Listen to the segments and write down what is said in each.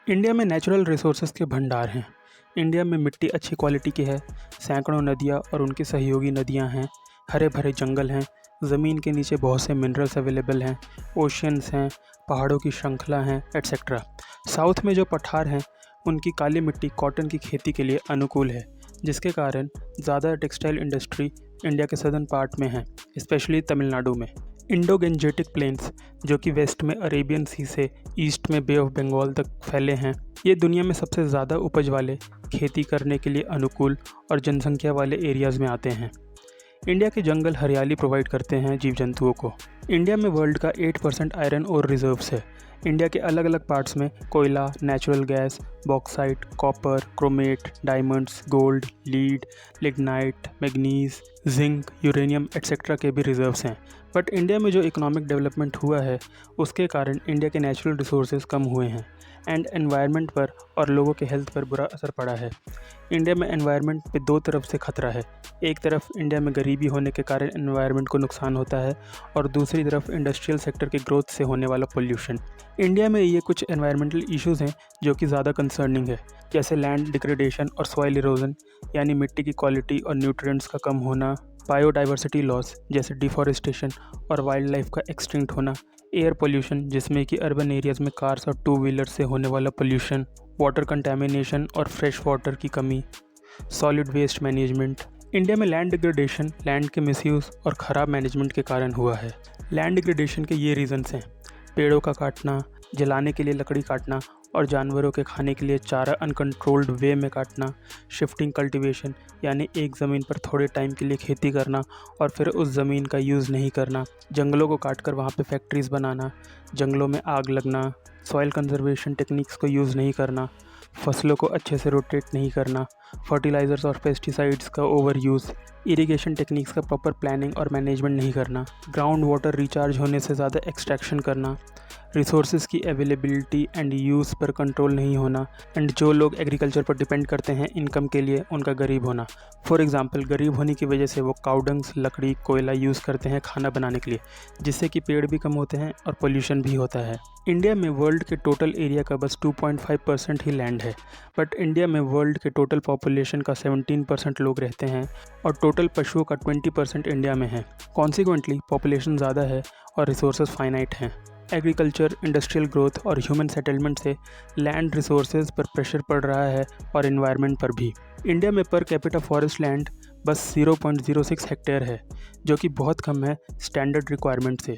India में natural resources के भंडार हैं। इंडिया में मिट्टी अच्छी क्वालिटी की है। सैकड़ों नदियाँ और उनकी सहयोगी नदियाँ हैं। हरे भरे जंगल हैं। ज़मीन के नीचे बहुत से मिनरल्स अवेलेबल हैं। ओशियंस हैं, पहाड़ों की श्रृंखला हैं, एट्सेट्रा। साउथ में जो पठार हैं उनकी काली मिट्टी कॉटन की खेती के लिए अनुकूल है, जिसके कारण ज़्यादा टेक्सटाइल इंडस्ट्री इंडिया के सदर्न पार्ट में है, स्पेशली तमिलनाडु में। इंडो गेंजेटिक प्लेन्स जो कि वेस्ट में अरेबियन सी से ईस्ट में बे ऑफ बंगाल तक फैले हैं, ये दुनिया में सबसे ज़्यादा उपज वाले, खेती करने के लिए अनुकूल और जनसंख्या वाले एरियाज़ में आते हैं। इंडिया के जंगल हरियाली प्रोवाइड करते हैं जीव जंतुओं को। इंडिया में वर्ल्ड का 8% आयरन और रिजर्व्स है। इंडिया के अलग अलग पार्ट्स में कोयला, natural gas, bauxite, copper, chromate, diamonds, gold, lead, lignite, manganese, zinc, uranium etcetera के भी रिजर्व्स हैं। बट इंडिया में जो इकोनॉमिक डेवलपमेंट हुआ है उसके कारण इंडिया के नेचुरल रिसोर्सेज कम हुए हैं एंड एनवायरनमेंट पर और लोगों के हेल्थ पर बुरा असर पड़ा है। इंडिया में एनवायरनमेंट पे दो तरफ से खतरा है। एक तरफ इंडिया में गरीबी होने के कारण एनवायरनमेंट को नुकसान होता है और दूसरी तरफ इंडस्ट्रियल सेक्टर के ग्रोथ से होने वाला पोल्यूशन। इंडिया में ये कुछ एनवायरनमेंटल इश्यूज़ हैं जो कि ज़्यादा कंसर्निंग है, जैसे लैंड डिग्रेडेशन और सॉइल इरोजन यानी मिट्टी की क्वालिटी और न्यूट्रिएंट्स का कम होना, बायोडाइवर्सिटी लॉस जैसे डिफॉरेस्टेशन और वाइल्ड लाइफ का एक्सटिंक्ट होना, एयर पोल्यूशन जिसमें कि अर्बन एरियाज़ में कार्स और टू व्हीलर से होने वाला पोल्यूशन, वाटर कंटेमिनेशन और फ्रेश वाटर की कमी, सॉलिड वेस्ट मैनेजमेंट। इंडिया में लैंड डिग्रेडेशन लैंड के मिसयूज़ और ख़राब मैनेजमेंट के कारण हुआ है। लैंड डिग्रेडेशन के ये रीज़न्स हैं: पेड़ों का काटना, जलाने के लिए लकड़ी काटना और जानवरों के खाने के लिए चारा अनकंट्रोल्ड वे में काटना, शिफ्टिंग कल्टीवेशन यानी एक ज़मीन पर थोड़े टाइम के लिए खेती करना और फिर उस ज़मीन का यूज़ नहीं करना, जंगलों को काटकर वहाँ पे फैक्ट्रीज़ बनाना, जंगलों में आग लगना, सॉइल कंजर्वेशन टेक्निक्स को यूज़ नहीं करना, फसलों को अच्छे से रोटेट नहीं करना, फर्टिलाइज़र्स और पेस्टिसाइड्स का ओवर यूज़, इरिगेशन टेक्निक्स का प्रॉपर प्लानिंग और मैनेजमेंट नहीं करना, ग्राउंड वाटर रिचार्ज होने से ज़्यादा एक्सट्रैक्शन करना, रिसोर्सेज की अवेलेबिलिटी एंड यूज़ पर कंट्रोल नहीं होना एंड जो लोग एग्रीकल्चर पर डिपेंड करते हैं इनकम के लिए उनका गरीब होना। फॉर एग्जांपल, गरीब होने की वजह से वो काउडंग्स, लकड़ी, कोयला यूज़ करते हैं खाना बनाने के लिए, जिससे कि पेड़ भी कम होते हैं और पोल्यूशन भी होता है। इंडिया में वर्ल्ड के टोटल एरिया का बस 2.5% ही लैंड है, बट इंडिया में वर्ल्ड के टोटल पॉपुलेशन का 17% लोग रहते हैं और टोटल पशुओं का 20% इंडिया में है। कॉन्सिक्वेंटली पॉपुलेशन ज़्यादा है और रिसोर्सेज फाइनाइट हैं। एग्रीकल्चर, इंडस्ट्रियल ग्रोथ और ह्यूमन सेटलमेंट से लैंड रिसोर्सेज पर प्रेशर पड़ रहा है और एनवायरनमेंट पर भी। इंडिया में पर कैपिटा फॉरेस्ट लैंड बस 0.06 हेक्टेयर है, जो कि बहुत कम है स्टैंडर्ड रिक्वायरमेंट से।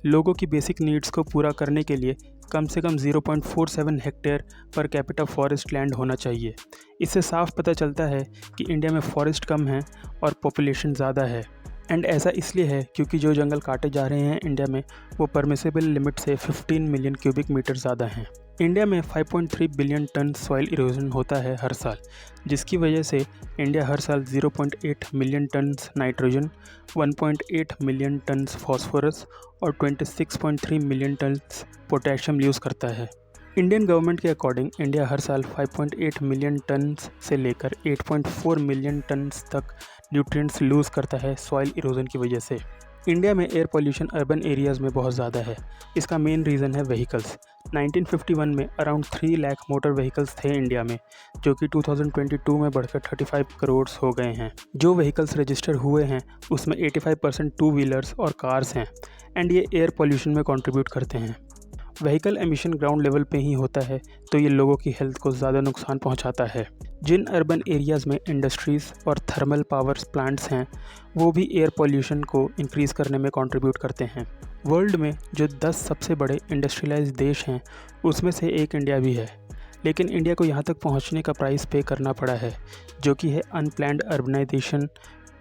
लोगों की बेसिक नीड्स को पूरा करने के लिए कम से कम 0.47 hectare per capita forest land होना चाहिए। इससे साफ पता चलता है कि इंडिया में फॉरेस्ट कम है और पॉपुलेशन ज़्यादा है। एंड ऐसा इसलिए है क्योंकि जो जंगल काटे जा रहे हैं इंडिया में वो परमिसेबल लिमिट से 15 मिलियन क्यूबिक मीटर ज़्यादा हैं। इंडिया में 5.3 बिलियन टन सॉइल इरोजन होता है हर साल, जिसकी वजह से इंडिया हर साल 0.8 million ton nitrogen, 1.8 million ton phosphorus और 26.3 मिलियन टन पोटेशियम यूज़ करता है। इंडियन गवर्नमेंट के अकॉर्डिंग इंडिया हर साल 5.8 मिलियन टन से लेकर 8.4 मिलियन टन तक न्यूट्रिएंट्स लूज़ करता है सॉइल इरोजन की वजह से। इंडिया में एयर पोल्यूशन अर्बन एरियाज़ में बहुत ज़्यादा है। इसका मेन रीज़न है व्हीकल्स। 1951 में अराउंड 3 लाख मोटर व्हीकल्स थे इंडिया में, जो कि 2022 में बढ़कर 35 करोड़ हो गए हैं। जो व्हीकल्स रजिस्टर हुए हैं उसमें 85% टू व्हीलर्स और कार्स हैं एंड ये एयर पोल्यूशन में कंट्रीब्यूट करते हैं। व्हीकल एमिशन ग्राउंड लेवल पे ही होता है तो ये लोगों की हेल्थ को ज़्यादा नुकसान पहुंचाता है। जिन अर्बन एरियाज़ में इंडस्ट्रीज़ और थर्मल पावर प्लांट्स हैं वो भी एयर पोल्यूशन को इंक्रीज़ करने में कंट्रीब्यूट करते हैं। वर्ल्ड में जो 10 सबसे बड़े इंडस्ट्रियलाइज्ड देश हैं उसमें से एक इंडिया भी है, लेकिन इंडिया को यहाँ तक पहुँचने का प्राइस पे करना पड़ा है, जो कि है अनप्लैन्ड अर्बनाइजेशन,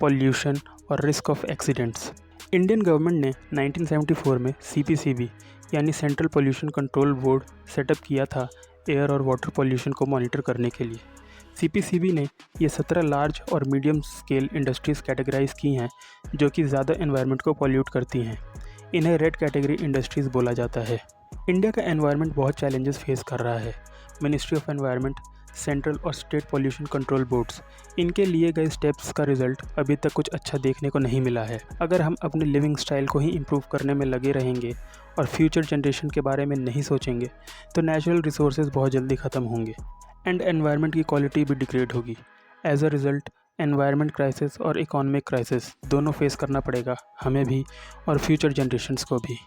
पोल्यूशन और risk of accidents. Indian government ने 1974 में CPCB यानी central pollution control board setup किया था एयर और वाटर पोल्यूशन को मॉनिटर करने के लिए। CPCB ने ये 17 लार्ज और मीडियम स्केल इंडस्ट्रीज़ कैटेगराइज की हैं जो कि ज़्यादा एनवायरनमेंट को पॉल्यूट करती हैं। इन्हें रेड कैटेगरी इंडस्ट्रीज़ बोला जाता है। इंडिया का एनवायरनमेंट बहुत चैलेंजेस फेस कर रहा है। मिनिस्ट्री ऑफ एनवायरनमेंट सेंट्रल और स्टेट पॉल्यूशन कंट्रोल बोर्ड्स, इनके लिए गए स्टेप्स का रिजल्ट अभी तक कुछ अच्छा देखने को नहीं मिला है। अगर हम अपने लिविंग स्टाइल को ही इम्प्रूव करने में लगे रहेंगे और फ्यूचर जनरेशन के बारे में नहीं सोचेंगे तो नेचुरल रिसोर्सेज बहुत जल्दी ख़त्म होंगे एंड एनवायरनमेंट की क्वालिटी भी डिग्रेड होगी। As a result environment crisis और इकोनॉमिक क्राइसिस दोनों फेस करना पड़ेगा हमें भी और फ्यूचर जनरेशन्स को भी।